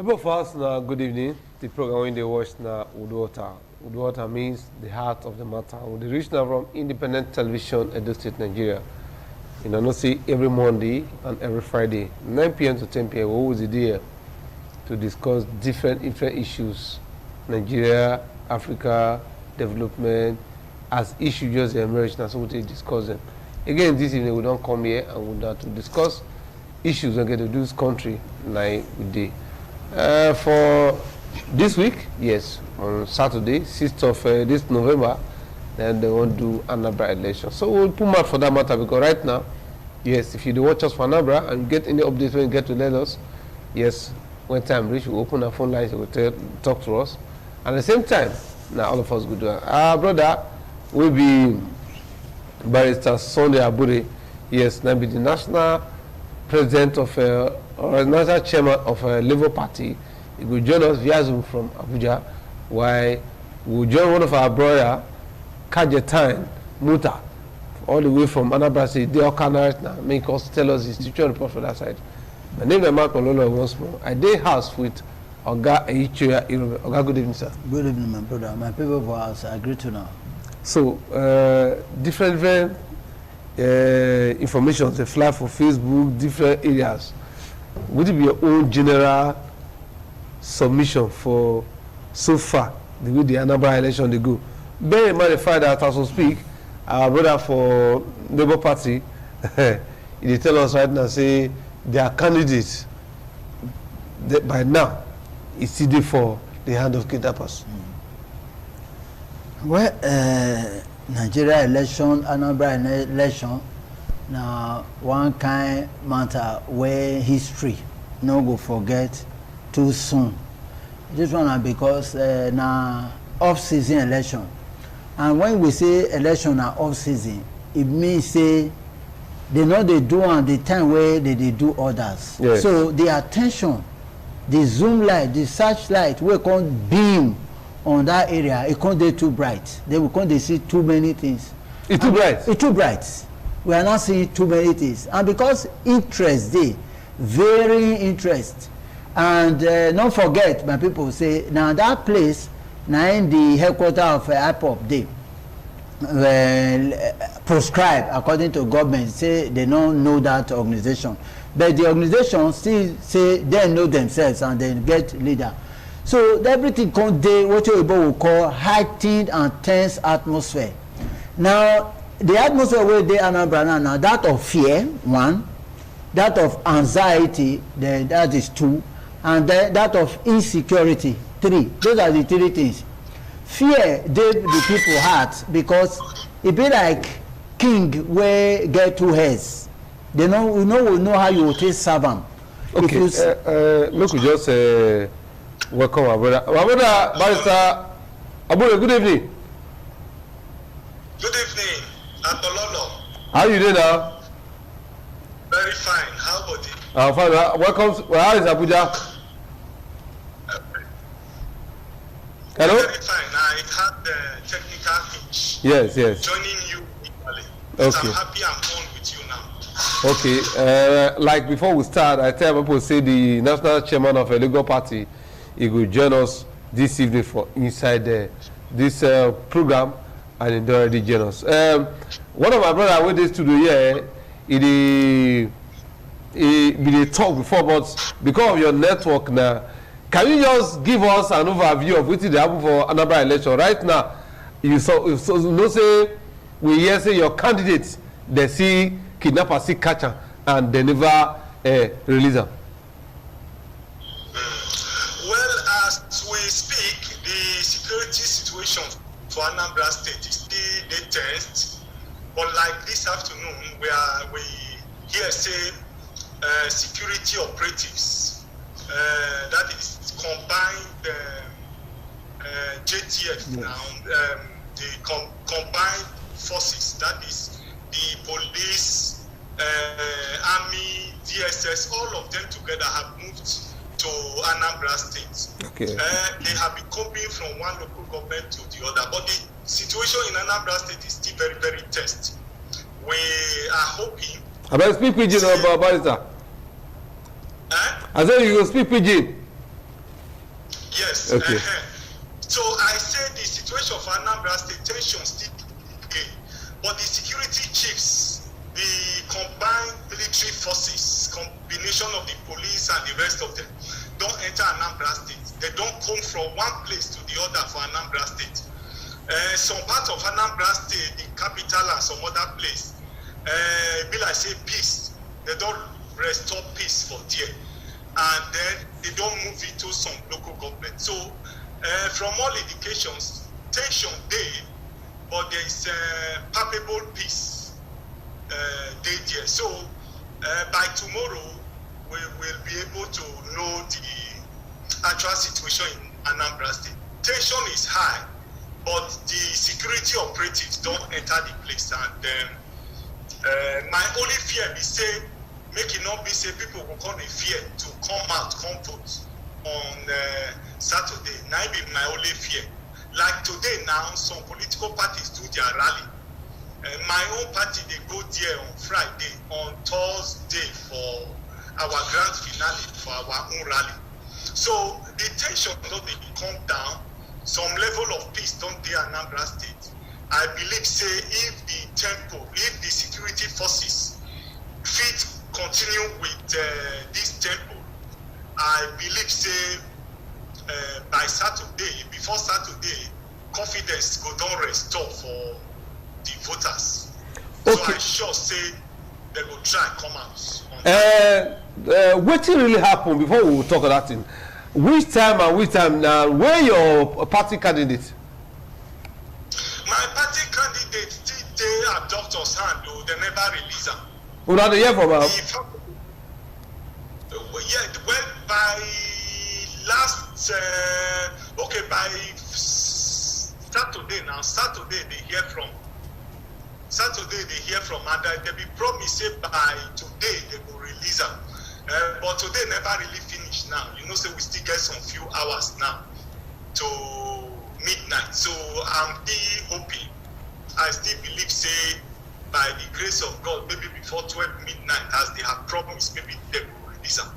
people of us now, good evening. The program when they watch now Uduota. Uduota means the heart of the matter. We reach now from Independent Television, Edo State, Nigeria. You know, see every Monday and every Friday, 9 p.m. to 10 p.m. We always there to discuss different issues, Nigeria, Africa, development, as issues just emerge. Now, so we discuss them. Again, this evening we don't come here and we have to discuss issues and get to do this country like we did. For this week, yes, on Saturday, 6th of this November, then they want to do Anambra election. So we'll put out for that matter because right now, yes, if you do watch us for Anambra and you get any updates when you get to let us, yes, when time reach, we'll open our phone lines, we'll talk to us. At the same time, now all of us will do it. Our brother will be Barrister Sunday Abure, yes, now be the national president of or national chairman of a Labour Party. He will join us via Zoom from Abuja, while we'll join one of our brother, Kajetan Muta, all the way from Anambra State. They all come right now, make us tell us his teacher report for that side. My name is Mark Ololo once more. I did house with Oga Eichoya Irobe. Oga, good evening, sir. Good evening, my brother. My people for us, I agree to now. So, different information they fly for Facebook, different areas. Would it be your own general submission for so far the way the Anambra election they go? Bear in mind the fact that as we speak, our brother for Labour Party, they tell us right now, say their candidates by now is still for the hand of kidnappers. Well, Nigeria election, Anambra election, now one kind matter where history no go forget too soon. This one because now off-season election, and when we say election are off-season, it means say they know they do on the time where they do others. Yes. So the attention, the zoom light, the searchlight, we can't beam on that area. It can't be too bright. They will can't see too many things. It's too bright. It's too bright. We are not seeing too many things, and because interest dey, very interest, and don't forget, my people say now that place now in the headquarters of IPOP dey proscribe according to government, say they don't know that organization, but the organization still say they know themselves and they get leader. So everything come dey what you will call heightened and tense atmosphere. Now the atmosphere where they Anambra now, that of fear, one, that of anxiety, then that is two, and then that of insecurity, three. Those are the three things. Fear dey the people heart because it be like king where get two heads. They know we know how you will take serve them. Okay, look, we just welcome our brother. Our brother, Barrister Abure, good evening. Good evening, Atololo. How are you doing now? Very fine. How about you? I'm fine. Welcome. How is Abuja? Hello? Very fine. I had the technical hitch. Yes. Joining you equally. Okay. I'm happy I'm on with you now. Okay. Like before we start, I tell people say the national chairman of a legal party, he will join us this evening for inside this program, and he already join us. One of my brother with this studio here, he talk before, but because of your network now, can you just give us an overview of what is happening for Anambra election right now? You say we hear say your candidates they see kidnappers, see catch them, and they never release them. Well, as we speak, the security situation for Anambra State is still tense. But like this afternoon, we hear say security operatives, that is combined JTF now, the combined forces, that is the police, army, DSS, all of them together have moved to Anambra State. Okay. They have been coming from one local government to the other, but the situation in Anambra State is still very, very tense. We are hoping. I better speak pidgin about Barrister. I said you will speak pidgin. Yes. Okay. So I say the situation for Anambra State tension still okay, but the security chiefs, the combined military forces, combination of the police and the rest of them, don't enter Anambra State. They don't come from one place to the other for Anambra State. Some part of Anambra State, the capital and some other place, be like say peace. They don't restore peace for there, and then they don't move into some local government. So, from all indications, tension there, but there is palpable peace there. So, by tomorrow, we will be able to know the actual situation in Anambra State. Tension is high, but the security operatives don't enter the place. And my only fear is say, make it not be say people will come in fear to come out, come vote on Saturday. Now be my only fear. Like today now, some political parties do their rally. My own party, they go there on Friday, on Thursday for our grand finale, for our own rally. So the tension don't come down. Some level of peace don't there in Anambra State. I believe say if the tempo, if the security forces fit continue with this tempo, I believe say by Saturday, before Saturday, confidence go down restore for the voters. Okay. So I sure say they will try and come out. What really happened before we will talk of that thing? Which time now? Where your party candidate? My party candidate still dey at doctor's hand though, they never release am. Una dey hear from am? Yeah, well, by last, by Saturday now, Saturday they hear from and they be promise say by today they will release am. But today never really finish now. You know, say we still get some few hours now to midnight. So I'm still hoping, I still believe say by the grace of God, maybe before 12 midnight as they have promised, maybe they will release them.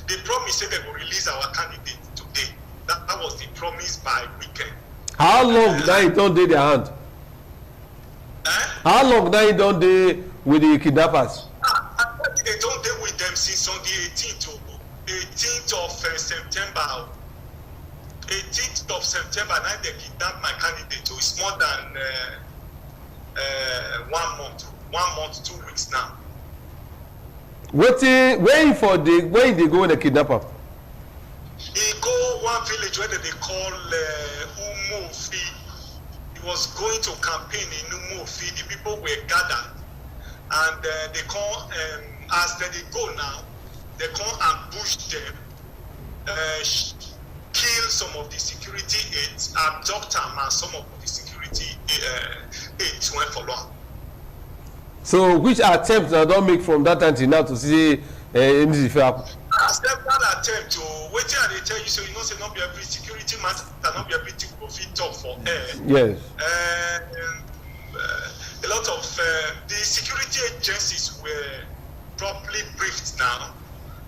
They promised say they will release our candidate today. That was the promise by weekend. How long now it don't dey their hand? How long now it don't dey with the kidnappers? They don't deal with them since on the 18th of September. 18th of September, now they kidnapped my candidate. So it's more than 1 month, 2 weeks now. Where they go when they kidnap him? He go one village where they call Umuofi. He was going to campaign in Umuofi. The people were gathered, and they come as they go now. They come ambush them, kill some of the security aides, abduct them, and some of the security aides went for long. So, which attempts I don't make from that time till now to see anything happen? Several attempts to wait till they tell you, so you know, say not be every security matter, not be everything go fit talk for air. Yes. A lot of the security agencies were properly briefed now.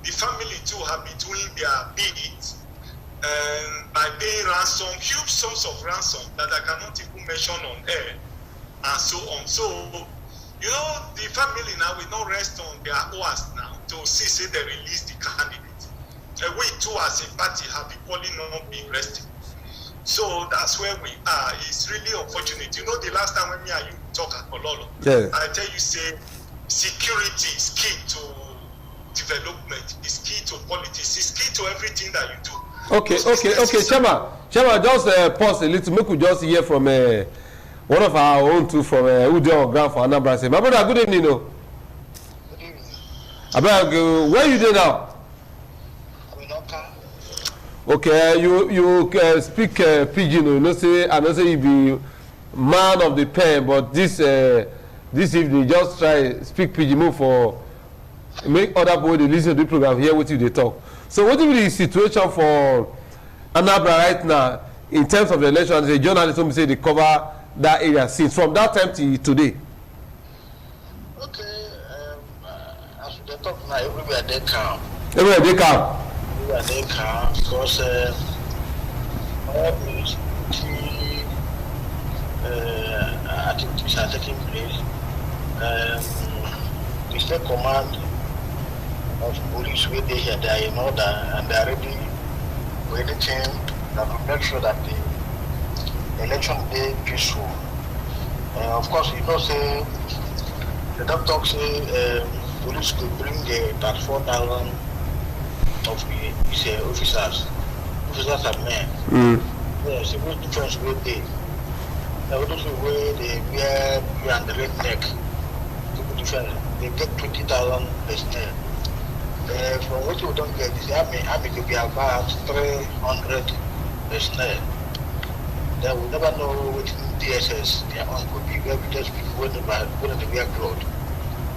The family too have been doing their bit by paying ransom, huge sums of ransom that I cannot even mention on air, and so on. So, you know, the family now will not rest on their oars now to see say they release the candidate. We too as a party have equally not been resting. So that's where we are. It's really unfortunate. You know, the last time when me and you talk at Kololo, yeah. I tell you say security is key to development, is key to politics, is key to everything that you do. Okay. Chama, just pause a little. Make we just hear from one of our own too from Uduota for Anambra. Say, my brother, good evening. No. Good evening. Abeg, where you dey now? I'm in Oka. Okay, you speak pidgin. You know say I know say you be man of the pen, but this evening just try speak pidgin more for make other people dey listen to the program hear wetin you dey talk. So what is the situation for Anambra right now in terms of the election? As a journalist, some say they cover that area since from that time till today. Okay, as we talk now, everywhere they come. Everywhere they come. Everywhere they come because activities are taking place. The state command of police where they are there in order and they are ready for anything that will make sure that the election day peaceful. Of course, say the doctor say police could bring that 4,000 of his officers. Officers are men. Yes, it was difference with they. Now those where they wear and the red neck. They get 20,000 personnel. From what you don't get is army could be about 300 personnel. They will never know what DSS their own could be. Where we just people when they wear clothes.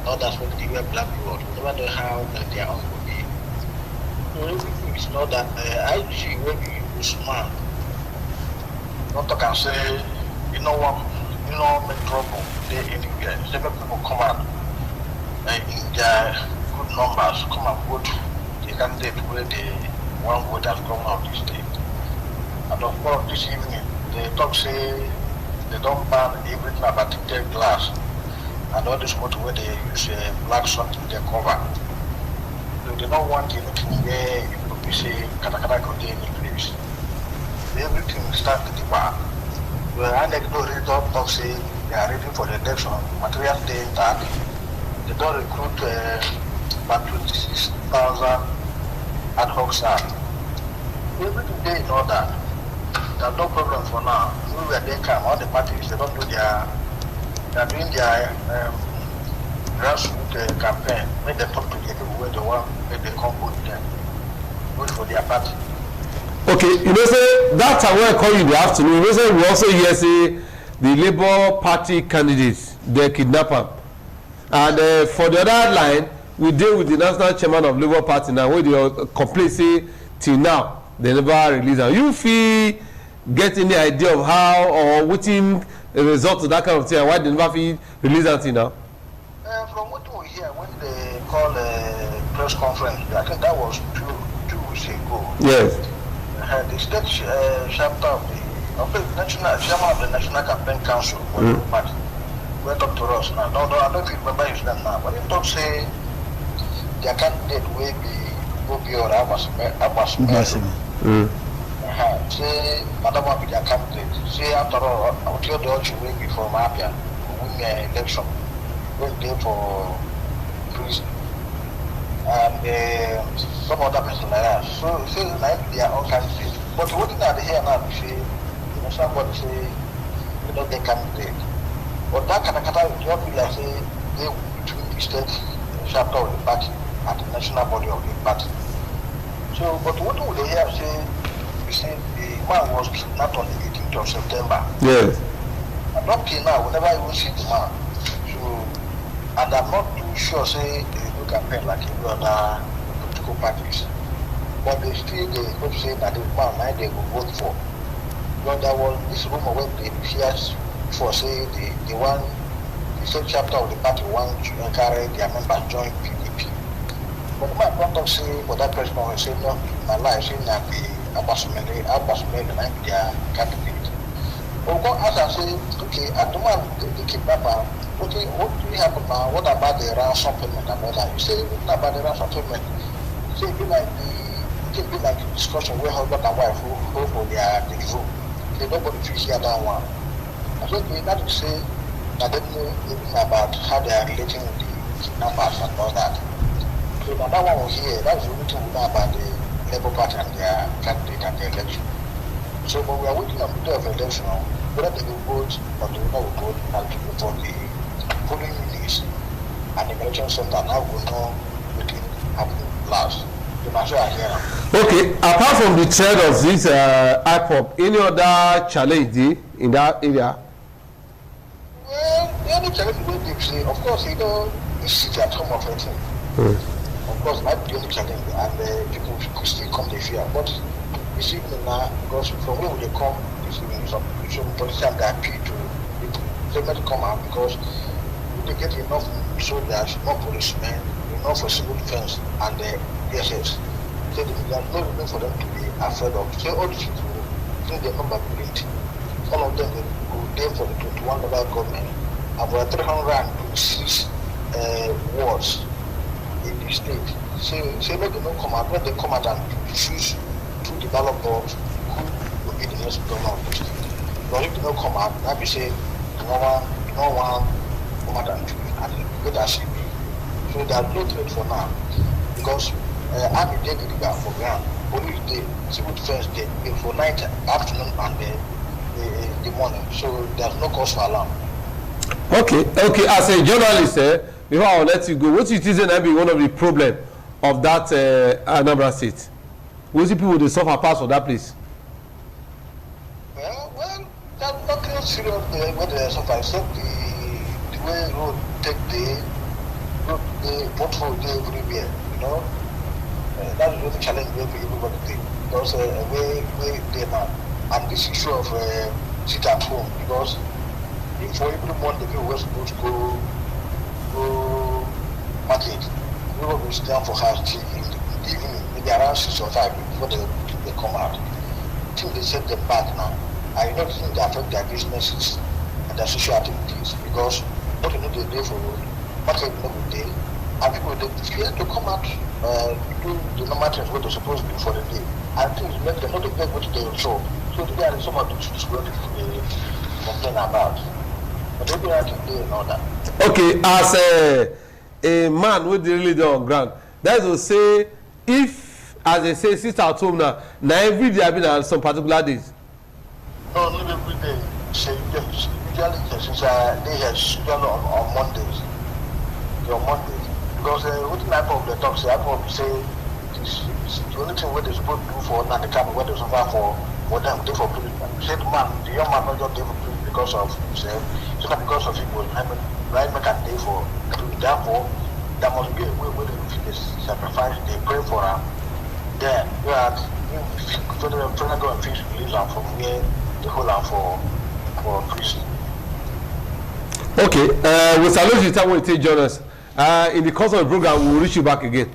Not that's what they wear black clothes. We never know how their own could be. So everything is not that I see when you smart. Not to can say, what, make trouble there anywhere. Several people come out in their good numbers, come and vote the candidate where they one vote has come out this day. And of course, this evening, they talk say they don't ban everything about tinted glass and all this motor where they use black something they cover. So they don't want anything where it could be say katakata could be any place. Everything starts to the bar. Well, I like to read up talk say they are ready for the election. Material day that they don't recruit about 26,000 ad hoc staff. Everything day in order. There's no problem for now. We were there come all the parties, they don't do they are doing their grassroots campaign. When they talk to the people where they want, when they come vote them. Vote for their party. Okay, say that's how I call you in the afternoon. Say we also hear say the Labour Party candidates they kidnap them, and for the other line we deal with the national chairman of Labour Party now. Where they complain say till now they never release them. You feel get any idea of how or wetin the result of that kind of thing and why they never feel release them till now? From what we hear when they call a press conference, I think that was two weeks ago. Yes. The state chapter of the national chairman of the National Campaign Council went up to us now. No, I don't remember his name now, but he talk say their candidate will be Bobby or Abbas. Say Madam will be their candidate. Say after all, until the Ochi will be from Abia, win the election, went there for prison. And some other person like that. So it says like they are all candidates. But what did they hear now? Say, somebody say, they candidate. But that kind of job will like say they between the state chapter of the party and the national body of the party. So, but what do they hear say? They say the man was kidnapped on the 18th of September. Yes. And up till now, we never even see the man. So, and I'm not too sure say campaign like in other political parties. But they hope say that the man they will vote for. But there was this rumor when they hear for say the same chapter of the party want to carry their members join PDP. But my brother say for that person will say no, my life say that the Abbas and their candidate. But go ask and say, okay, at the moment they kidnapper. Okay, what do you happen now? What about the ransom payment and all that? You say what about the ransom payment? You say it can be like a discussion where husband and wife who for their divorce. They nobody feels hear that one. I said that to say I don't know anything about how they are relating with the kidnappers and all that. So now that one was here, that was the only thing we know about the Labour Party and their candidate and the election. So but we are waiting on the day of election, whether they will vote or they will not vote and to vote for the polling units and the election center. Now we know what will happen last. Okay, apart from the trend of this IPOP, any other challenge in that area? Well, the only challenge we deep say, of course, the city at home of everything. Of course, might be the only challenge, and people could still come to fear. But this evening now, because from where they come, this evening, some politicians they appeal to people. They might come out because they get enough soldiers, more policemen, enough for civil defense, and DSS. So there's no reason for them to be afraid of. So all these people think the number great. All of them will go there for the 21 local government and for 326 wards in the state. So make them come out, when they come out and choose to develop who will be the next governor of the state. But if they don't come out, that be say, no one come out and choose, and the way that should be. So there's no threat for now, because army dey for ground, police dey, civil defense dey for night, afternoon, and the morning. So there's no cause for alarm. Okay. As a journalist, before I will let you go, what you think that be one of the problem of that Anambra state? What people dey suffer pass for that place? Well, there's nothing serious there where they suffer except the way road take the pothole dey everywhere. You know, that's the only challenge wey everybody dey, because way dey now, and this issue of sit at home, because for every month the people were supposed to go market, we will sit down for house till in the evening, maybe around 6 or 5 before they come out. Till they set them back now. I don't think they affect their businesses and their social activities, because what you know they do for road, market no good day, and people they fear to come out do the normal things what they're supposed to do for the day. And things make them not to get what they will show. So there is some of the issues where people they complain about. But they are today and all that. Okay, as a man with the really on ground, that is to say, if as they say sit at home now every day I've been on some particular days. No, not every day. Say usually since they have usually on Mondays. On Mondays. Because what the type of the talk say, I probably say it's the only thing what they're supposed to do for now the kind of what they suffer for them, they for people. Say the young man not just they for people because of himself, it's not because of people. I mean, right make a day for therefore there must be a way where they sacrifice, they pray for them. Then we are trying to go and fix release them from where the whole land for prison. Okay, we salute you time when you take join us. In the course of the program, we will reach you back again.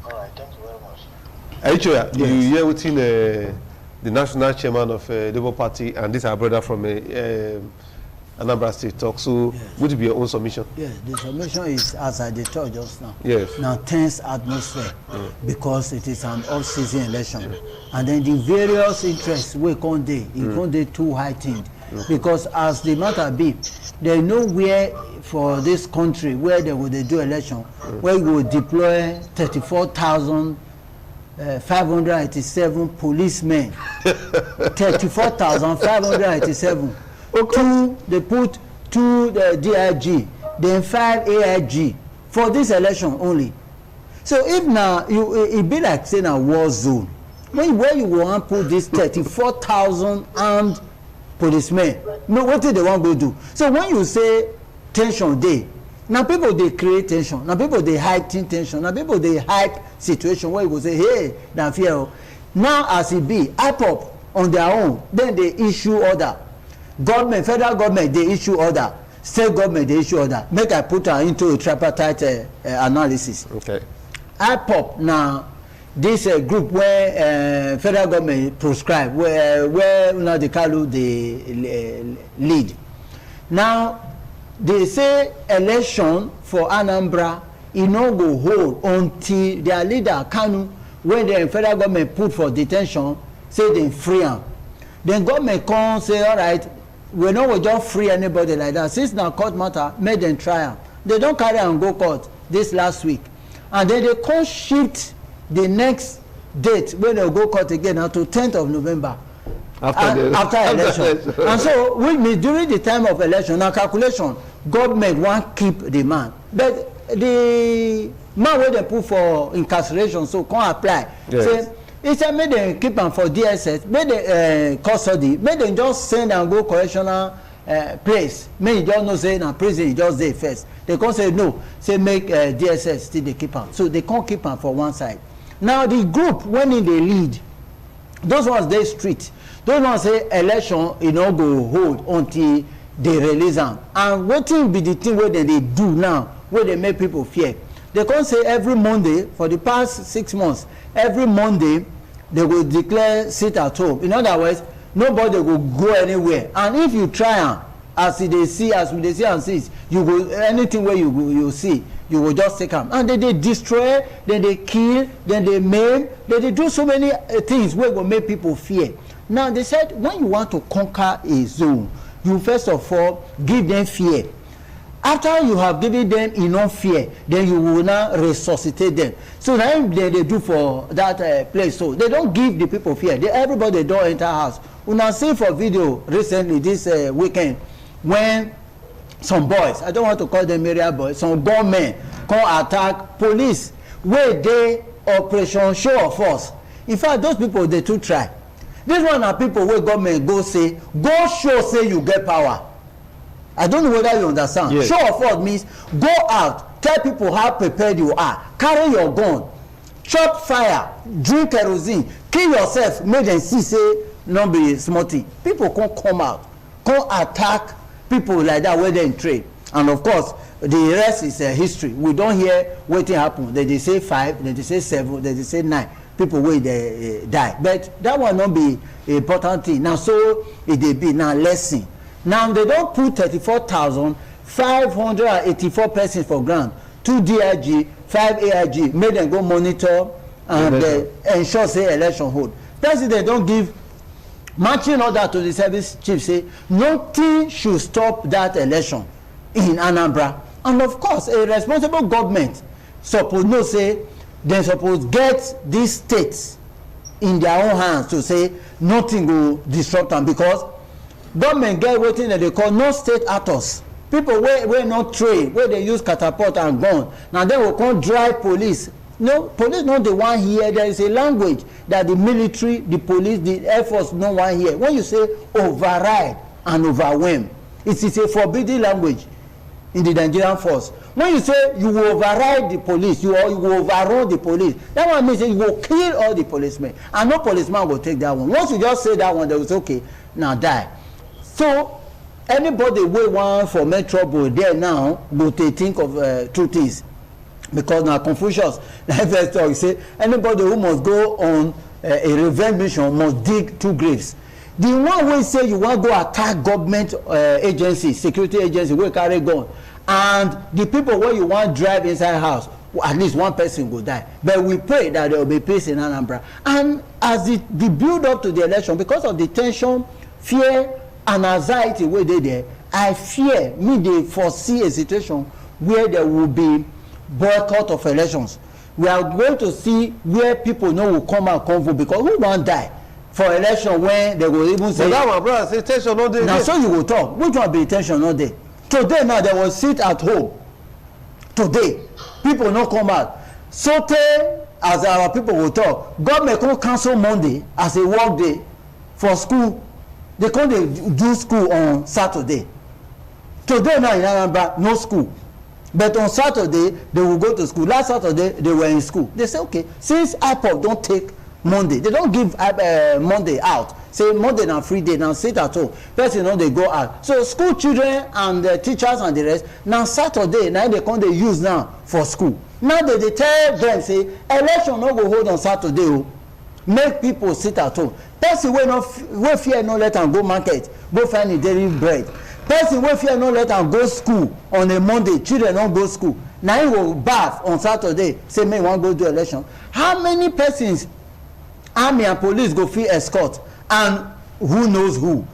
All right, thank you very much. Aichoya, yes. You hear within the national chairman of Labour Party, and this our brother from Anambra State talk. So, yes. Would it be your own submission? Yes, the submission is as I told just now. Yes. Now tense atmosphere because it is an off-season election, and then the various interests we can't dey too heightened because as the matter be, there is nowhere for this country where they would do election where you would deploy 34,587 policemen. 34,587. Okay. They put 2 DIG, then 5 AIG for this election only. So if now it be like saying a war zone, where you want to put this 34,000 armed policemen, no, what do they want to do? So when you say tension day, now people they create tension, now people they hype tension, now people they hype situation where you go say, hey, now fear. Now as it be, IPOP on their own, then they issue order. Government, federal government, they issue order. State government, they issue order. Make I put her into a tripartite analysis. Okay. IPOP now, this group where federal government prescribe, where now they call the lead. Now they say election for Anambra, it no go hold until their leader Kanu, when the federal government put for detention, say they free him. Then government come say, all right, we no go just free anybody like that. Since now court matter, make them try. They don't carry and go court this last week, and then they come shift the next date when they go court again now to 10th of November after election. And so with me during the time of election, now calculation, government want keep the man, but the man wey they put for incarceration so come apply. Yes. Say, it's a make them keep am for DSS, make them custody, make them just send and go correctional place. Make you just know say na prison you just dey first. They can't say no, say make DSS still they keep am. So they can't keep am for one side. Now the group when in the lead, those ones they street, those ones say election you know go hold until they release them. And what will be the thing where they do now, where they make people fear? They can't say every Monday for the past 6 months, every Monday they will declare sit at home. In other words, nobody will go anywhere. And if you try am, as we dey see and see, you go anything where you see, you will just take am. And then they destroy, then they kill, then they maim, then they do so many things wey go make people fear. Now they said when you want to conquer a zone, you first of all give them fear. After you have given them enough fear, then you will now resuscitate them. So now they do for that place. So they don't give the people fear. Everybody don't enter house. Una see for video recently this weekend when some boys, I don't want to call them area boys, some gunmen come attack police wey dey operation show of force. In fact, those people they too try. This one are people wey government go say, go show say you get power. I don't know whether you understand. Yes. Show of force means go out, tell people how prepared you are, carry your gun, chop fire, drink kerosene, kill yourself, make them see say no be small thing. People come out, come attack people like that where they trade. And of course, the rest is history. We don't hear wetin happen. They say 5, they say 7, they say 9. People wey dey die. But that one not be important thing. Now so it dey be now lesson. Now they don't put 34,584 persons for ground, 2 DIG, 5 AIG, make them go monitor and ensure say election hold. President don't give marching order to the service chief say nothing should stop that election in Anambra. And of course, a responsible government suppose know say they suppose get these states in their own hands to say nothing will disrupt them, because government get wetin that they call no state actors. People wey not train, where they use catapult and gun. Now they will come drive police. No, police not the one here. There is a language that the military, the police, the air force no one here. When you say override and overwhelm, it is a forbidden language in the Nigerian force. When you say you will override the police, you will overrun the police, that one means you will kill all the policemen, and no policeman will take that one. Once you just say that one, they will say okay, now die. So anybody wey wan for make trouble there now go to think of 2 things, because now Confucius first talk say anybody who must go on a revenge mission must dig 2 graves. The one wey say you wan go attack government agency, security agency wey carry gun, and the people wey you wan drive inside house, at least one person go die. But we pray that there will be peace in Anambra. And as the build up to the election, because of the tension, fear and anxiety wey dey there, I fear me dey foresee a situation where there will be boycott of elections. We are going to see where people no will come and come vote, because who wan die for election when they will even say. But that one, brother, say tension no dey. Now so you go talk, which one be tension no dey? Today now they will sit at home. Today people no come out. So as our people will talk, government come cancel Monday as a work day for school. They come dey do school on Saturday. Today now in Anambra no school, but on Saturday they will go to school. Last Saturday they were in school. They say okay, since IPOB don't take Monday, they don't give Monday out. Say Monday na free day, now sit at home. Person know they go out. So school children and the teachers and the rest, now Saturday now they come they use now for school. Now they tell them say election no go hold on Saturday o. Make people sit at home. Person wey fear no let am go market, go find a daily bread. Person wey fear no let am go school on a Monday, children don't go school. Now he will bath on Saturday, say me wan go do election. How many persons army and police go fit escort, and who knows who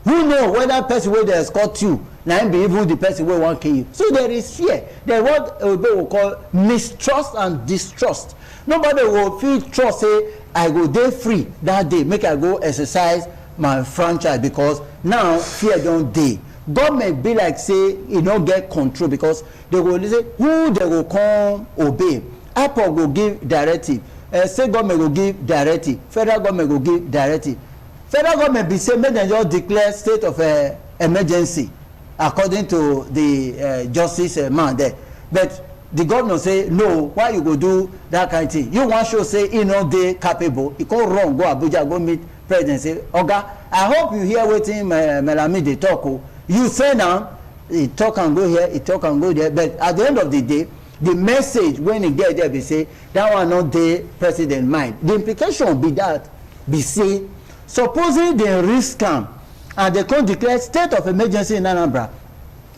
know whether person wey dey escort you na him be even the person wey wan kill you. So there is fear. There what we will call mistrust and distrust. Nobody will feel trust say I go dey free that day, make I go exercise my franchise, because now fear don dey. Government be like say e no get control, because they go say who they go come obey. IPOB go give directive, state government go give directive, federal government go give directive. Federal government be say make dem just declare state of emergency according to the justice man there, but the governor say no, why you go do that kind of thing? You wan show say e no dey capable, e come run go Abuja go meet president say oga, I hope you hear wetin Melami dey talk o. You say now he talk and go here, he talk and go there, but at the end of the day the message when he get there be say that one no dey president mind. The implication be that be say supposing they risk am and they come declare state of emergency in Anambra,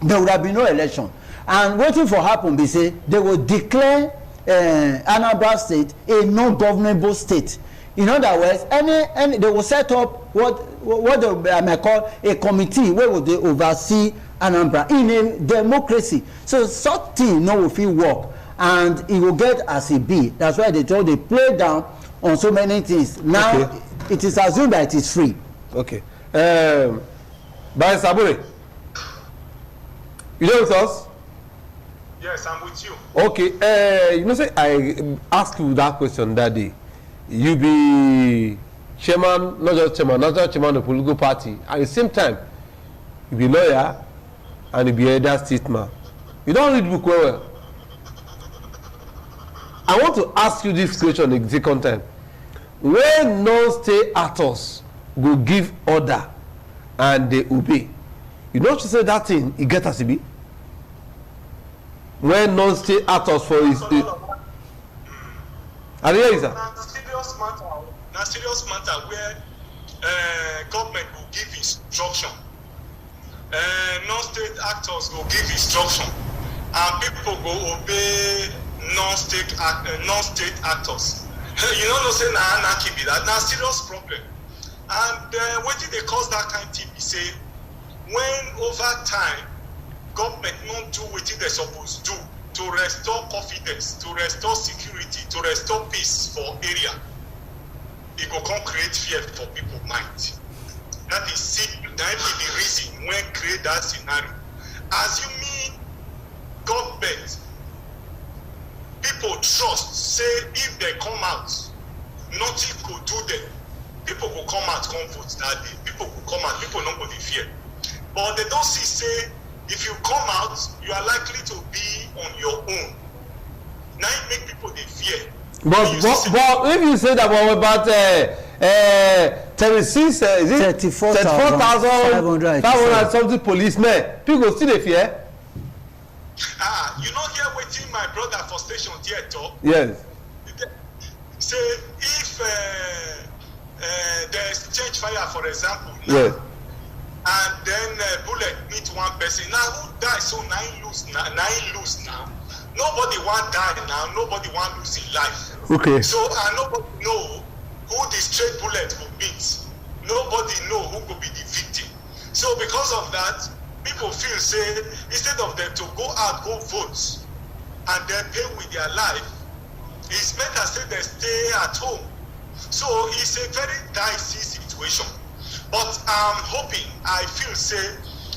there would have been no election. And wetin for happen be say they will declare Anambra state a non-governable state. In other words, any they will set up what they might call a committee wey go dey oversee Anambra in a democracy. So such thing no go fit work, and e go get as e be. That's why they play down on so many things. Now okay. It is assumed that it is free. Okay. By Sabure, you know with us? Yes, I'm with you. Okay. You know, say I asked you that question that day. You be chairman, not just chairman, not just chairman of the political party. At the same time, you be lawyer and you be elder statesman. You don't read book well. I want to ask you this question the second time. When non-state actors go give order and they obey, you don't say that thing, it get as it be? When non-state actors for his... I hear you, sir. Now serious matter where government will give instruction. Non-state actors will give instruction. And people go obey non-state actors. You know, say na anarchy be that. Now serious problem. And what did they cause that kind of thing? Be say when over time government not do what they supposed to do to restore confidence, to restore security, to restore peace for area, it go come create fear for people's mind. That is simple. That is the reason when create that scenario. Assuming government, people trust, say if they come out, nothing could do them. People will come out, come vote that day. People will come out, people not go to fear. But they don't see, say, if you come out, you are likely to be on your own. Now it make people they fear. But if you say that about 36, is it 34,500 something policemen, people still they fear. You know here waiting my brother for station there talk. Yes. Say if there's change fire, for example. Now, yes. And then bullet meet one person. Now who die? So nine lose now. Nobody want die now. Nobody want lose in life. Okay. So nobody know who the straight bullet will meet. Nobody know who will be the victim. So because of that, people feel say instead of them to go out, go vote, and then pay with their life, it's better say they stay at home. So it's a very dicey situation. But I'm hoping, I feel say,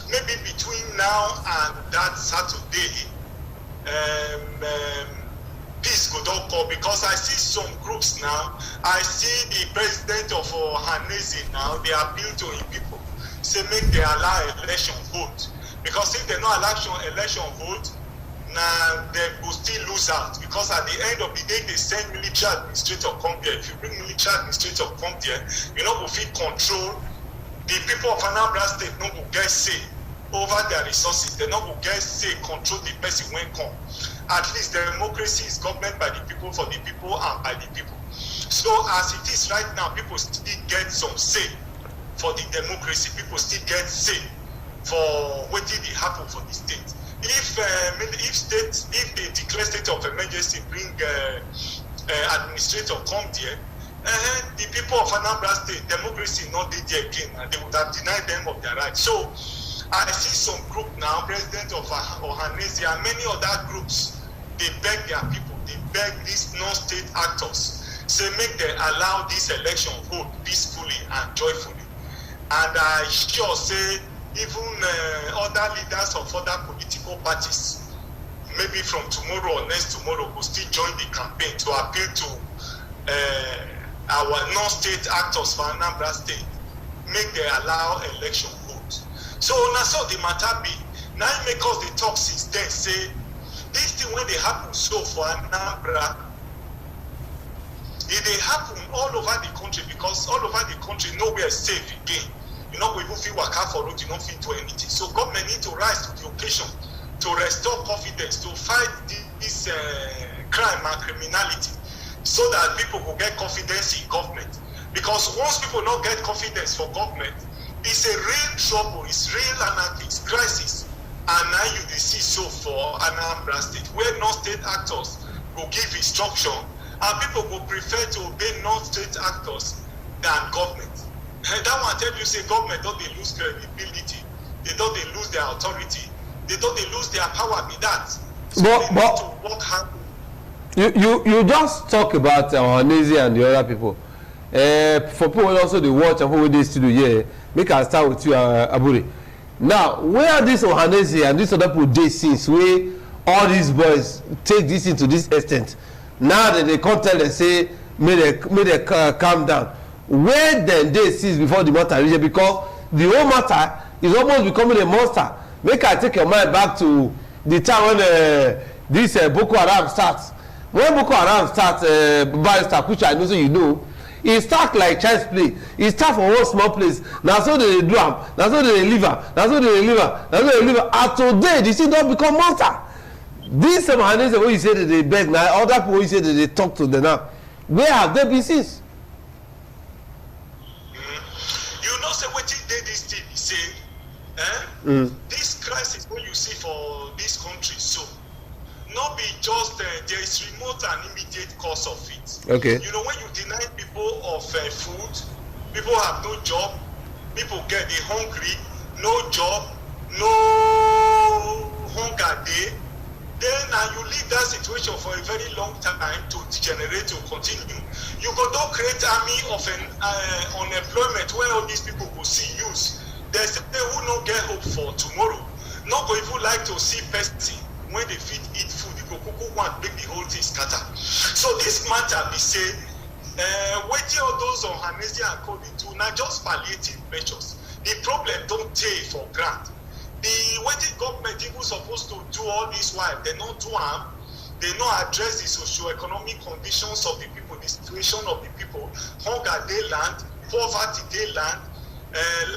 maybe between now and that Saturday, peace go don't call, because I see some groups now. I see the president of Hanese now, they appeal to him people, say make they allow election vote. Because if they not allow election vote, now they will still lose out. Because at the end of the day, they send military administrator come there. If you bring military administrator come there, you know, will feel control. The people of Anambra State no go get say over their resources. They no go get say control the person when come. At least democracy is government by the people, for the people, and by the people. So as it is right now, people still get some say for the democracy. People still get say for what did it happen for the state. If they declare state of emergency, bring administrator come there, the people of Anambra State, democracy not did there again, and they would have denied them of their rights. So I see some group now, president of Ohanese and many other groups, they beg their people, they beg these non-state actors, say make them allow this election vote peacefully and joyfully. And I sure say even other leaders of other political parties, maybe from tomorrow or next tomorrow, will still join the campaign to appeal to our non-state actors for Anambra State, make them allow election vote. So now so the matter be, now it make us the talk since then, say, this thing when they happen so for Anambra, it they happen all over the country, because all over the country nowhere is safe again. You know, we feel work out for road, you don't feel do anything. So government need to rise to the occasion to restore confidence, to fight this crime and criminality, so that people will get confidence in government. Because once people not get confidence for government, it's a real trouble, it's real anarchy, it's crisis. And now you see so for Anambra State, where non-state actors will give instruction, and people will prefer to obey non-state actors than government. And that one tell you say government don't they lose credibility, they don't they lose their authority, they don't they lose their power with that. So they need to work hard. You just talk about Ohaneze and the other people. For people also they watch and who they studio here, make I start with you, Aburi. Now, where are these Ohaneze and these other people dey since where all these boys take this into this extent? Now that they come tell them say, may they calm down. Where then they since before the matter reach? Because the whole matter is almost becoming a monster. Make I take your mind back to the time when this Boko Haram starts. When Boko Haram starts, Barrister, which I know so you know, it start like child's play. It start from one small place. Now so they do am. Now so they live am. Now so they live am. Now so they live am. And today, this thing don become monster. This Ohaneze wey you say that they beg now, other people wey you say that they talk to them now, where have they been since? You know, say wetin dey this thing be say, this crisis wey you see for this country so, not be just there is remote and immediate cause of it. Okay. You know, when you deny people of food, people have no job, people get hungry, no job, no hunger day, then you leave that situation for a very long time to degenerate, to continue. You go don't create army of unemployment where all these people will see use. There's people who don't get hope for tomorrow. Not go even like to see person when they fit eat food, you go want make the whole thing scatter. So this matter be say, waiting all those on Ohaneze and according to not just palliative measures. The problem don't take for granted. The waiting government even supposed to do all this while they not do them, they not address the socio-economic conditions of the people, the situation of the people, hunger they land, poverty they land,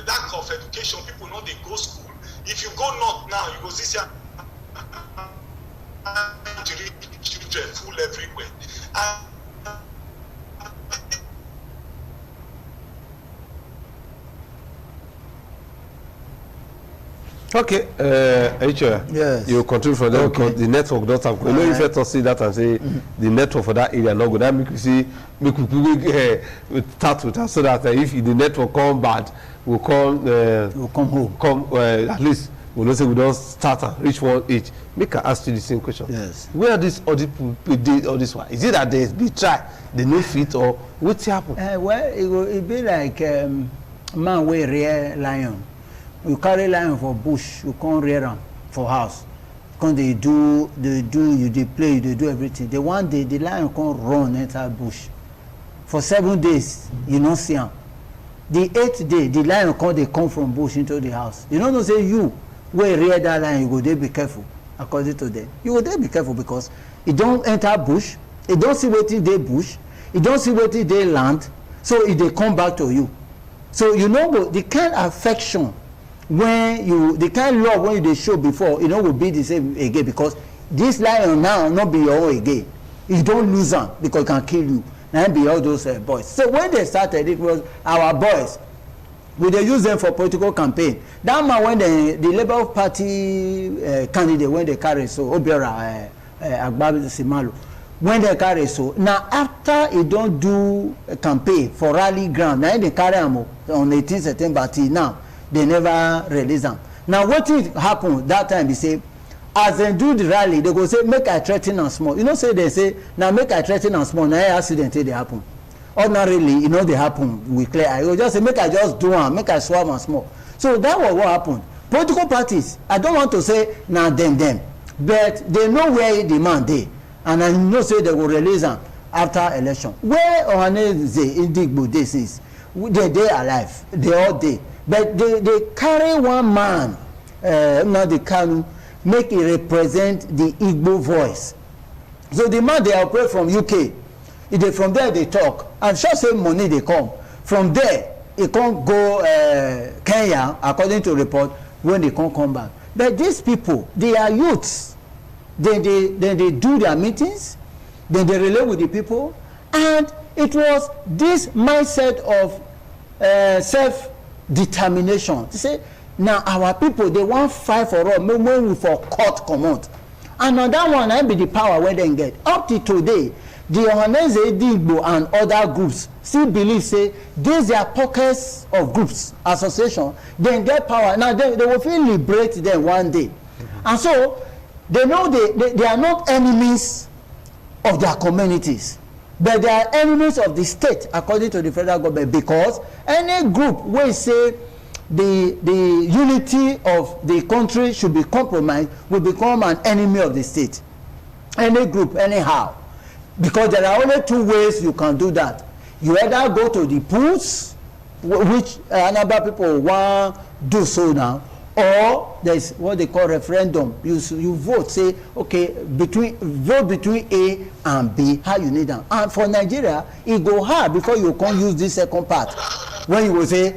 lack of education, people know they go school. If you go north now, you go see children full everywhere. Okay, yes. You continue from there because the network don't have. You know, if you to see that and say the network for that area not good, that make you see make we start with that so that if the network come bad, we'll come home. At least we know say we don't start and reach one age. Make I ask you the same question. Yes. Where are these other people did all this one? Is it that they be try, they no fit or what's happen? Well, it be like man wey rear lion. You carry lion for bush, you can't rear them for house. Because they do, you they play, you they do everything. The one day the lion can't run enter bush. For 7 days, you don't see him. The 8th day, the lion they come from bush into the house. You don't say you where rear that lion, you go there be careful. According to them, you go there be careful because it don't enter bush, it don't see what they bush, it don't see what they land, so it they come back to you. So you know the kind of affection when you the kind of love when you they show before, you know will be the same again because this lion now not be your own again. You don't lose them because it can kill you. And be all those boys. So when they started, it was our boys. We they use them for political campaign. That man when the Labour Party candidate when they carry so Obiora Agbabi Simalu when they carry so now after he don't do a campaign for rally ground now they carry him on 18 September till now they never release them. Now what happened that time they say as they do the rally they go say make I threaten and small. You know say they say now make I threaten and small now accident they happen. Ordinarily, you know, they happen with clear eye. You just say, make I just do one, make I swam and small. So that was what happened. Political parties, I don't want to say now them, but they know where the man they, and I know say they will release them after election. Where Ohaneze Indigbo this is, they alive, they all day, but they carry one man, now they can make it represent the Igbo voice. So the man they operate from UK. From there they talk and sure say money they come from there it can't go Kenya according to report when they can't come back. But these people they are youths. Then they do their meetings, then they relate with the people, and it was this mindset of self-determination. To say, now our people, they want fight for all, when we for court command. And on that one, I be the power where they get. Up to today, the Ohanese Igbo and other groups still believe, say, these are pockets of groups, association, then get power. Now they will feel liberate them one day. And so, they know they are not enemies of their communities, but they are enemies of the state, according to the federal government, because any group will say the unity of the country should be compromised will become an enemy of the state. Any group, anyhow. Because there are only two ways you can do that. You either go to the polls, which Anambra people want do so now, or there's what they call referendum. You vote, say, okay, vote between A and B, how you need them. And for Nigeria, it go hard before you can use this second part. When you will say,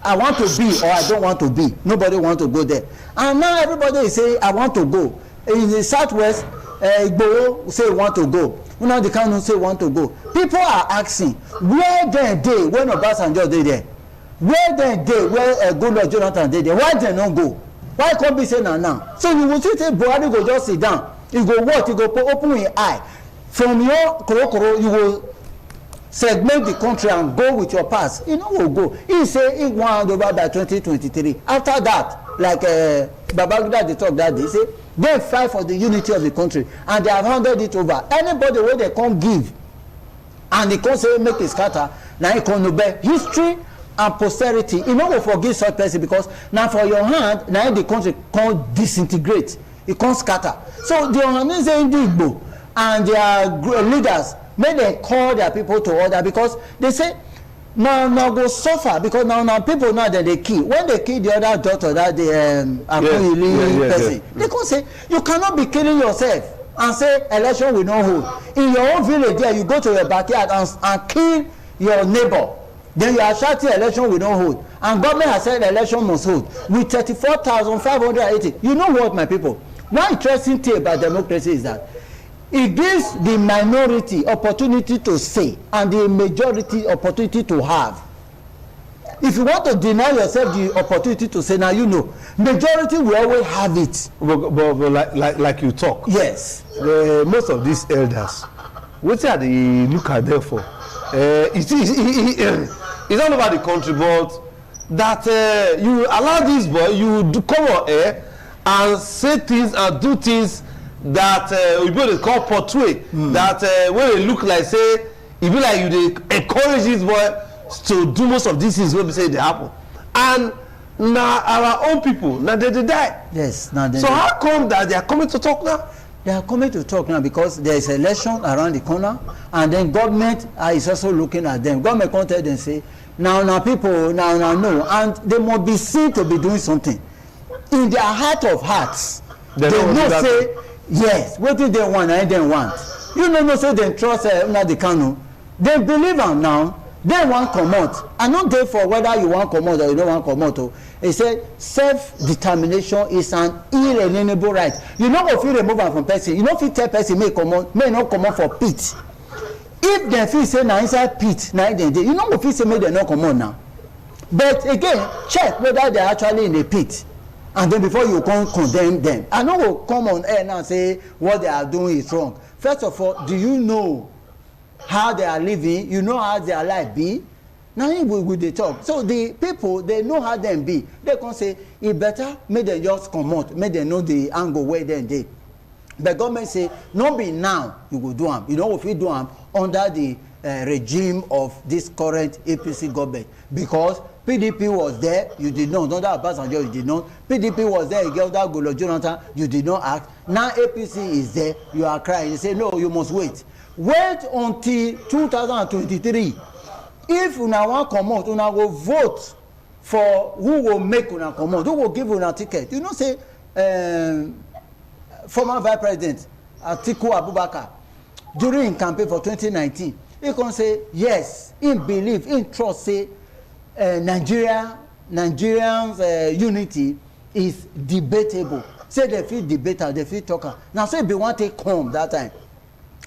I want to be or I don't want to be. Nobody want to go there. And now everybody is saying, I want to go. In the Southwest, Igbo say want to go. Now the Kanu say want to go. People are asking, where they when Obasanjo did there? Where they where Goodluck Jonathan did there? Why they don't go? Why can't be say now? So you will see Buhari go just sit down. You go what? You go open your eye. From your Korokoro, you will segment the country and go with your pass. You know will go. He say he want over by 2023. After that, like Babangida they talk that they say they fight for the unity of the country and they have handed it over. Anybody where they can't give and they can't say make it scatter, now you can't obey history and posterity. You know will forgive such person because now for your hand, now the country can't disintegrate. It can't scatter. So the Ohanese Igbo and their leaders may they call their people to order because they say now go suffer because now people now that they kill. When they kill the other daughter that the person, they can say you cannot be killing yourself and say election will not hold. In your own village there, you go to your backyard and kill your neighbor. Then you are shouting election will not hold. And government has said election must hold with 34,580. You know what, my people? One interesting thing about democracy is that it gives the minority opportunity to say and the majority opportunity to have. If you want to deny yourself the opportunity to say, now you know, majority will always have it. But like you talk. Yes. Most of these elders, what are they look at them for? It's all over the country, but that you allow this boy, you do come on air and say things and do things that we both call portray. That when they look like say it be like you dey encourage this boy to do most of these things wey be say dey happen, and na our own people na they die. Yes, now so how come that they are coming to talk now? They are coming to talk now because there is election around the corner, and then government is also looking at them. Government come tell them say now people now know, and they must be seen to be doing something in their heart of hearts. They know say yes, what did they want and they want. You know say they trust Nnamdi Kanu. They believe am now. They want comot. I not there for whether you want comot or you don't want comot. He said self-determination is an inalienable right. You no go fit remove am from person. You no fit tell person make comot, may not comot for pit. If dem fit say na inside pit na dem dey, you no go fit say make dem no comot now. But again, check whether they are actually in the pit. And then before you come condemn them. I no go come on air now and say what they are doing is wrong. First of all, do you know how they are living? You know how their life be? Now we dey talk. So the people, they know how them be. They can say it better make them just come out, make them know the angle where they dey. The government say no be now you go do am. You know if you do am under the regime of this current APC government, because PDP was there, you did not. Under Obasanjo, you did not. PDP was there, you gave that Goodluck Jonathan, you did not act. Now APC is there, you are crying. You say, no, you must wait. Wait until 2023. If una want come out, una go vote for who will make una come out, who will give una ticket. You know, say, former Vice President Atiku Abubakar, during campaign for 2019, he can say, yes, in belief, in trust, say, Nigerians' unity is debatable. Say they feel debater, they feel talker. Now say be one take home that time.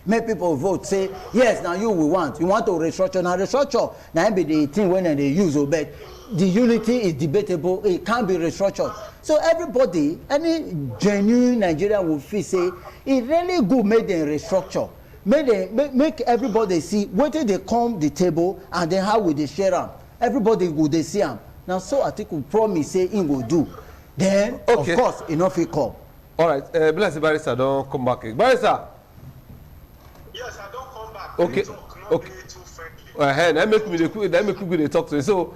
make people vote say yes na you we want to restructure na restructure na be the thing wey dem dey use o but the unity is debatable it can't be restructured so everybody any genuine Nigerian will feel say e really good make dem restructure make everybody see wetin dey come the table and then how we dey share am everybody go dey see am na so Atiku promise say im go do then of course e no fit come. All right, bless Barrister don come back. Barrister. Yes, I don't come back. Okay. Okay. Too friendly. That make me dey talk to you. So,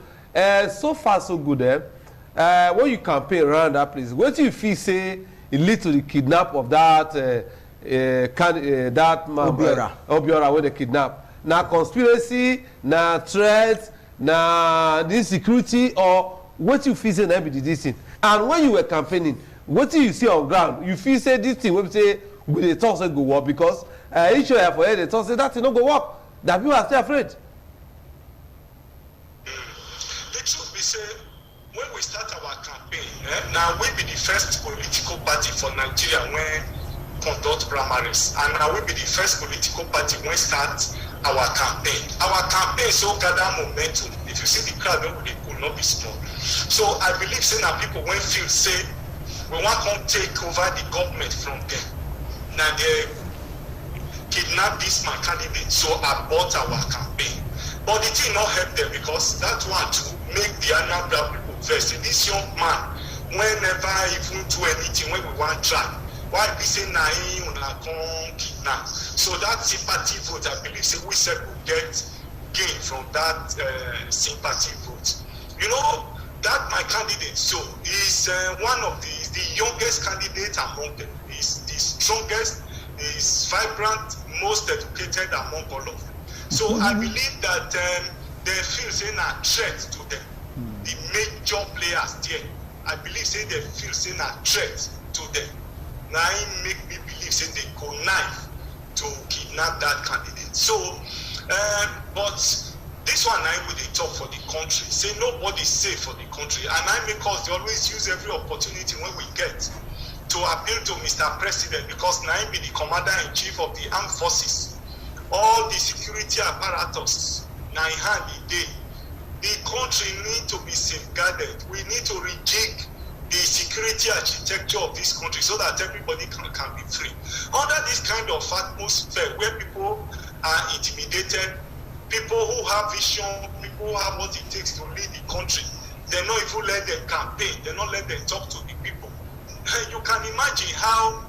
so far so good. When you campaign around that place, what do you feel say it lead to the kidnap of that that man Obiora when they kidnap? Na conspiracy, na threat, na insecurity, or what you feel say na be this thing? And when you were campaigning, what do you see on ground? You feel say this thing wey say we dey talk say go work because each year for here dey talk say that thing no go work. That people are still afraid. The truth be say when we start our campaign, now we be the first political party for Nigeria when conduct primaries, and now we be the first political party when start our campaign. Our campaign so gather momentum. If you see the crowd, it could not be small. So I believe say now people when feel say we want to take over the government from them. Now they kidnap this my candidate, so abort our campaign. But the thing not help them because that one to make the Anambra people vex. This young man, whenever even do anything when we want to try, why be say na him una come kidnap? So that sympathy vote, I believe say we said will get gain from that sympathy vote. You know that my candidate so is one of the youngest candidate among them. Is the strongest, is vibrant, most educated among all of them. So I believe that they feel say a threat to them. The major players there, I believe say they feel say a threat to them. Now it make me believe say they go knife to kidnap that candidate. So, but this one I will they talk for the country. Say nobody's safe for the country, and I make us they always use every opportunity when we get to appeal to Mr. President because now he be the commander-in-chief of the armed forces. All the security apparatus now in hand the day. The country need to be safeguarded. We need to rejig the security architecture of this country so that everybody can be free. Under this kind of atmosphere where people are intimidated, people who have vision, people who have what it takes to lead the country, they not even let them campaign, they not let them talk to the people. You can imagine how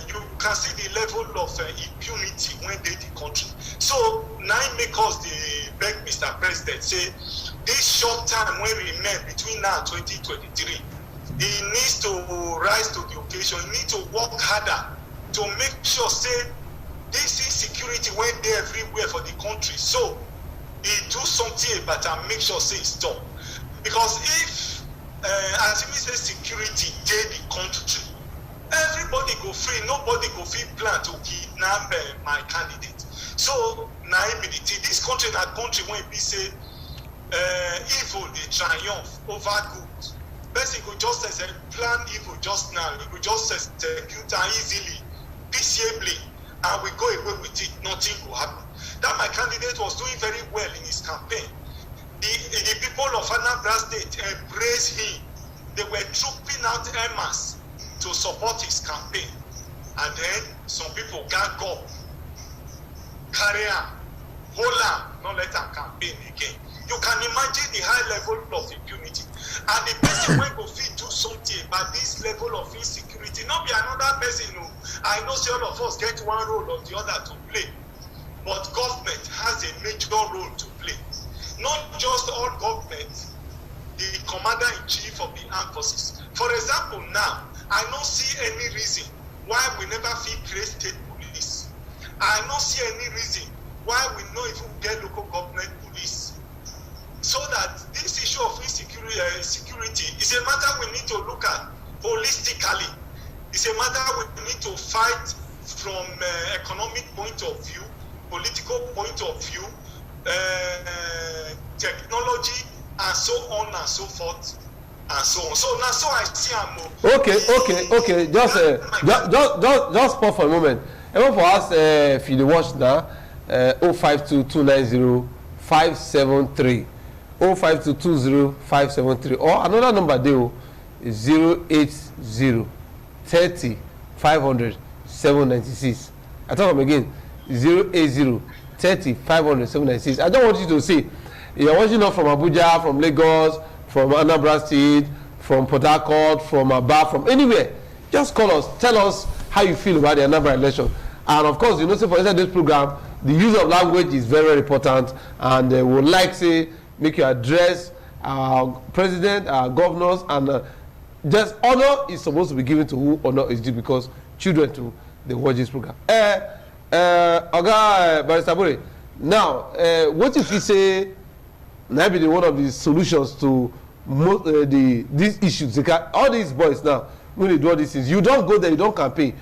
you can see the level of impunity when they the country. So now it make us the beg Mr. President say this short time when we remain between now and 2023, he needs to rise to the occasion. He needs to work harder to make sure say this insecurity went there everywhere for the country. So he do something about and make sure say it stop. Because if as we say security dey the country, everybody go free, nobody go fit plan to kidnap my candidate. So na immediately this country na country when be say evil dey triumph over good. Person go just plan evil just now, he go just execute am easily, peaceably, and we go away with it, nothing go happen. That my candidate was doing very well in his campaign. The people of Anambra State embraced him. They were trooping out en masse to support his campaign. And then some people gang up, carry him, hold him, not let him campaign again. You can imagine the high level of impunity. And the person when go fit do something about this level of insecurity, not be another person who I know say all of us get one role or the other to play. But government has a major role to play. Not just all government, the commander-in-chief of the armed forces. For example, now, I don't see any reason why we never feel create state police. I don't see any reason why we not even get local government police. So that this issue of insecurity is a matter we need to look at holistically. It's a matter we need to fight from economic point of view, political point of view, technology, and so on and so forth, and so on. So now, so I see I'm okay. Just pause for a moment. Even for us, if you watch now, 052-290-573, 052-20573, or another number there is 080-30-500-796. I talk them again, 080-30-500-796. I don't want you to say you're watching us from Abuja, from Lagos, from Anambra State, from Port Harcourt, from Aba, from anywhere. Just call us, tell us how you feel about the Anambra election. And of course, you know, say for inside this program, the use of language is very, very important, and we would like to make you address our president, our governors, and just honor is supposed to be given to who honor is due, because children too, they watch this program. Oga Barrister Bore, now, what if you say maybe one of the solutions to these issues? All these boys now, when they do all these things, you don't go there, you don't campaign.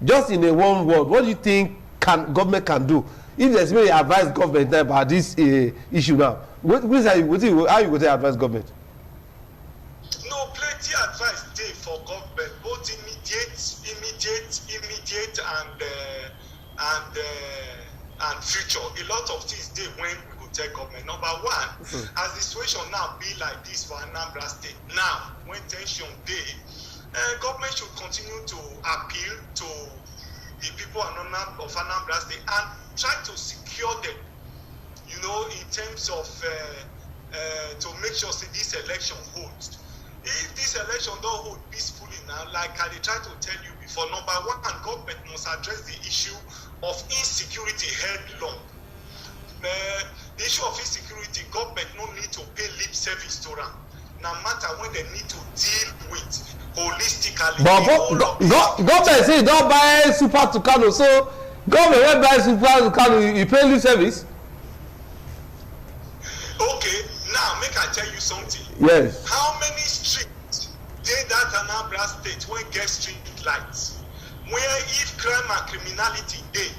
Just in a one word, what do you think government can do? If there's maybe advise government now about this issue now, how you go to advise government? No, plenty advice dey for government, both immediate and future. A lot of things dey when we go tell government. Number one, as the situation now be like this for Anambra State, now when tension dey, government should continue to appeal to the people of Anambra State and try to secure them, you know, in terms of to make sure say this election holds. If this election don't hold peacefully now, like I try to tell you before, number one, government must address the issue of insecurity headlong. The issue of insecurity, government no need to pay lip service to them. No matter when they need to deal with holistically. But government say don't buy Super Tucano, so government when buy Super Tucano, you pay lip service? Okay, now make I tell you something. Yes. How many streets dey that Anambra State when get street lights? Where if crime and criminality dey,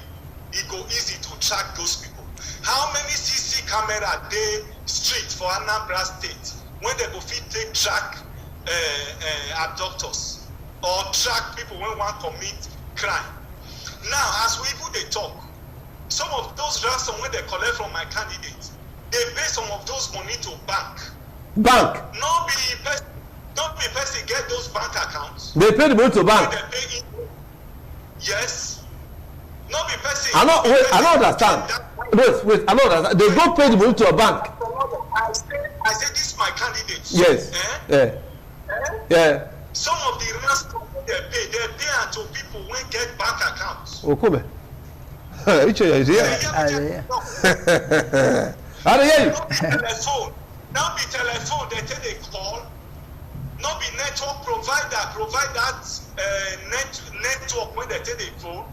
it go easy to track those people. How many CC camera dey street for Anambra State when they go fit take track abductors or track people when one commit crime? Now, as we even dey talk, some of those ransom when they collect from my candidates, they pay some of those money to bank. Bank? Not be person get those bank accounts. They pay the money to bank? They pay it. Yes. Not be person. I don't understand. Wait, I don't understand. They go pay the money to a bank. I said this is my candidate. Yes. Yeah. Some of the ransom they pay to people when get bank accounts. Oh, come on. Which one is here? How do you hear you? Not be telephone, they take a call. Not be network provider, provide that network when they take the phone.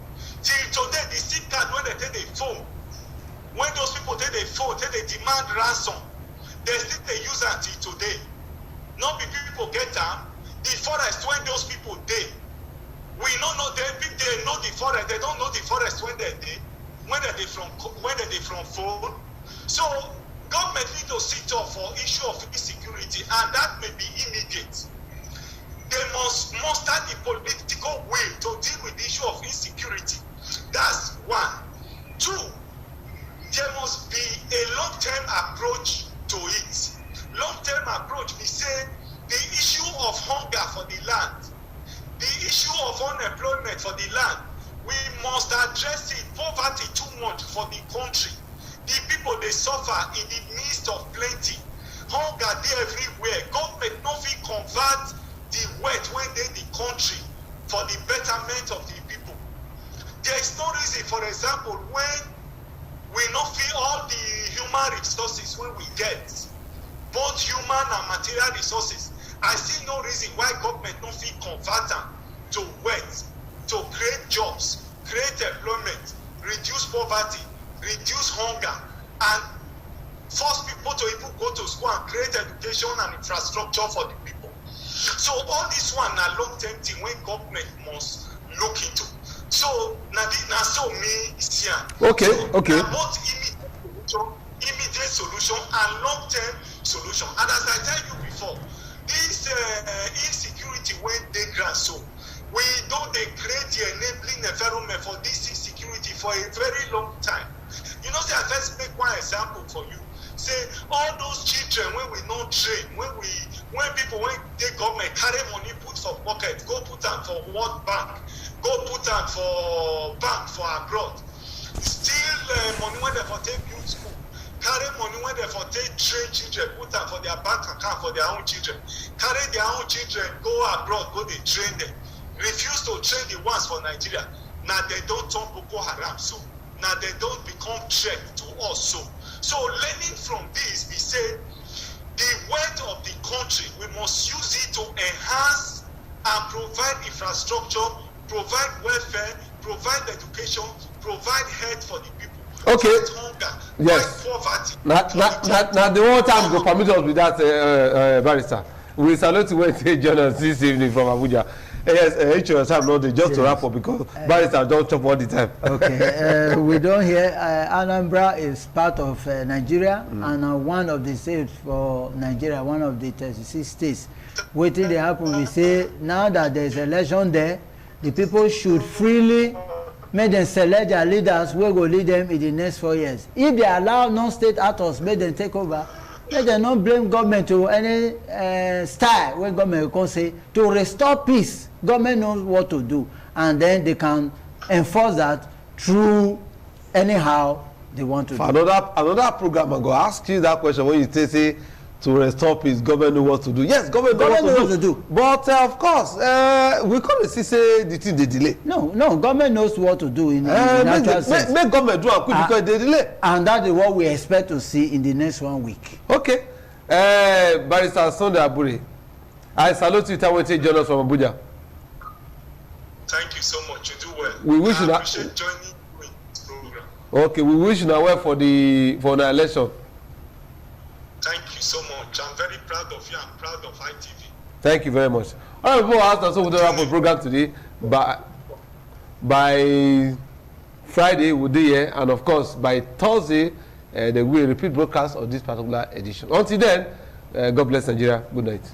Till today, the SIM card when they take the phone. When those people take the phone, they demand ransom. They still they use until today. Not be people get them. The forest when those people dey. We don't know them. They know the forest. They don't know the forest when they dey. When they from phone. So government need to sit up for issue of insecurity, and that may be immediate. They must muster the political will to deal with the issue of insecurity. That's one. Two, there must be a long-term approach to it. Long-term approach, we say the issue of hunger for the land, the issue of unemployment for the land, we must address it. Poverty too much for the country. The people they suffer in the midst of plenty. Hunger there everywhere. Government no fit convert the wealth when they in the country for the betterment of the people. There is no reason, for example, when we not feel all the human resources when we get, both human and material resources, I see no reason why government no fit convert them to wealth, to create jobs, create employment, reduce poverty, reduce hunger, and force people to even go to school and create education and infrastructure for the people. So all this one na long-term thing when government must look into. So na so me see am. Okay. Na both immediate solution and long-term solution. And as I tell you before, this insecurity wey dey ground so, we don't they create the enabling environment for this insecurity for a very long time. You know, say I first make one example for you. Say all those children when we not train, when people when the government carry money put for pocket, go put them for World Bank, go put them for bank for abroad. Still money when they for take build school, carry money when they for take train children, put them for their bank account for their own children, carry their own children, go abroad, go they train them. Refuse to train the ones for Nigeria. Now they don't turn Boko Haram so. Now they don't become threat to us so. So learning from this, we say the wealth of the country, we must use it to enhance and provide infrastructure, provide welfare, provide education, provide health for the people. Okay. Fight hunger, Yes. fight poverty. Now the whole time go permit us with that barrister. We salute you when you join us this evening from Abuja. Yes, HOSM not just to wrap up because barrister don't chop all the time. Okay, we don't hear Anambra is part of Nigeria and one of the states for Nigeria, one of the 36 states. Waiting to happen, we say now that there is election there, the people should freely make them select their leaders who will lead them in the next 4 years. If they allow non-state actors, make them take over, let them not blame government to any style when government can say to restore peace. Government knows what to do, and then they can enforce that through anyhow they want to. For do. another program, I'm going to ask you that question when you say to restore peace, government knows what to do. Yes, government knows what to do. But of course, we can't say the thing they delay. No, government knows what to do in natural sense. Make government do it quick because they delay. And that is what we expect to see in the next 1 week. Okay. Barrister Sunday Abure, I salute you. Tawete join us from Abuja. Thank you so much. You do well. We wish you that. Appreciate joining you in this program. Okay, we wish you well for the election. Thank you so much. I'm very proud of you. I'm proud of ITV. Thank you very much. All right, people asked us so we don't have a program today, but by Friday we'll do here, and of course by Thursday there will be a repeat broadcast of this particular edition. Until then, God bless Nigeria. Good night.